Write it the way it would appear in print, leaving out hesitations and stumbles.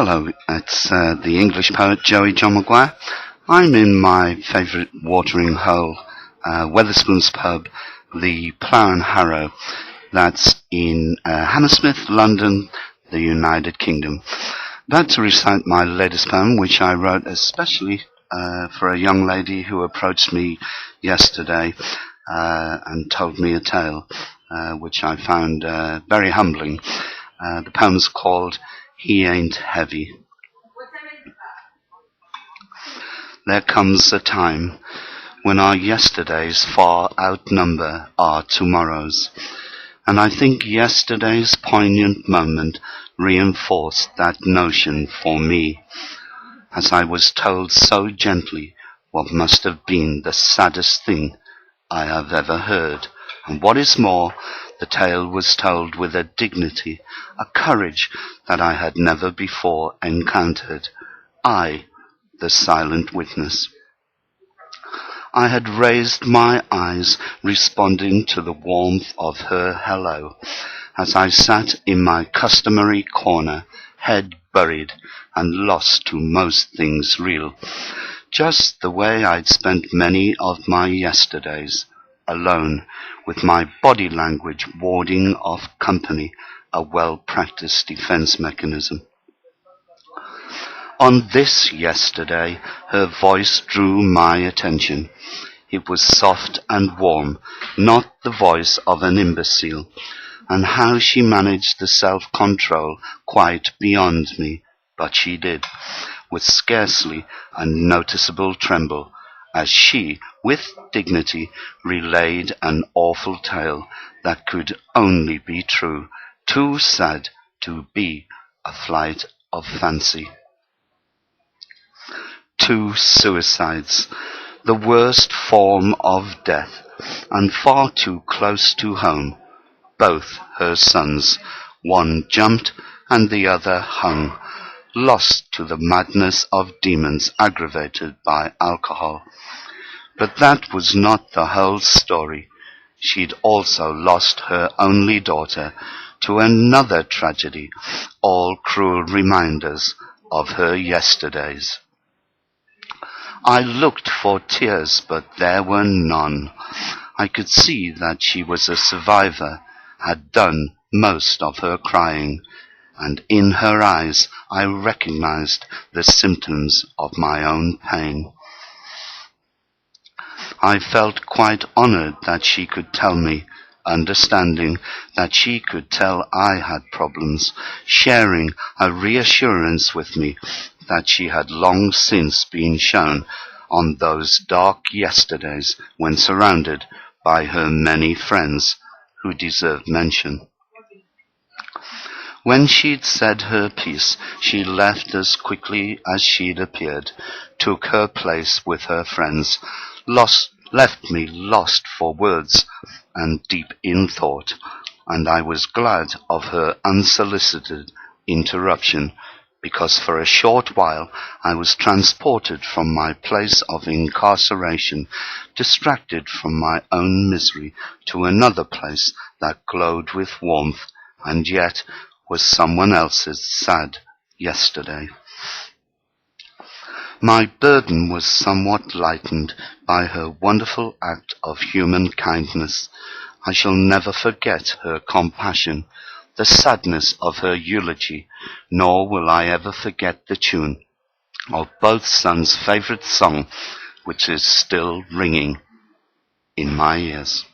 Hello, it's the English poet Joey John Maguire. I'm in my favourite watering hole, Wetherspoons pub, the Plough and Harrow. That's in Hammersmith, London, the United Kingdom. About to recite my latest poem, which I wrote especially for a young lady who approached me yesterday and told me a tale, which I found very humbling. The poem's called He Ain't Heavy. There comes a time when our yesterdays far outnumber our tomorrows, and I think yesterday's poignant moment reinforced that notion for me, as I was told so gently what must have been the saddest thing I have ever heard. And what is more, the tale was told with a dignity, a courage that I had never before encountered. I, the silent witness. I had raised my eyes, responding to the warmth of her hello, as I sat in my customary corner, head buried and lost to most things real, just the way I'd spent many of my yesterdays, alone, with my body language warding off company, a well-practiced defense mechanism. On this yesterday, her voice drew my attention. It was soft and warm, not the voice of an imbecile, and how she managed the self-control quite beyond me, but she did, with scarcely a noticeable tremble, as she, with dignity, relayed an awful tale that could only be true, too sad to be a flight of fancy. 2 suicides, the worst form of death, and far too close to home. Both her sons, one jumped and the other hung, lost to the madness of demons aggravated by alcohol. But that was not the whole story. She'd also lost her only daughter to another tragedy, all cruel reminders of her yesterdays. I looked for tears, but there were none. I could see that she was a survivor, had done most of her crying, and in her eyes I recognized the symptoms of my own pain. I felt quite honored that she could tell me, understanding that she could tell I had problems, sharing a reassurance with me that she had long since been shown on those dark yesterdays when surrounded by her many friends who deserved mention. When she'd said her piece, she left as quickly as she'd appeared, took her place with her friends, left me lost for words and deep in thought, and I was glad of her unsolicited interruption, because for a short while I was transported from my place of incarceration, distracted from my own misery, to another place that glowed with warmth, and yet was someone else's sad yesterday. My burden was somewhat lightened by her wonderful act of human kindness. I shall never forget her compassion, the sadness of her eulogy, nor will I ever forget the tune of both sons' favourite song, which is still ringing in my ears.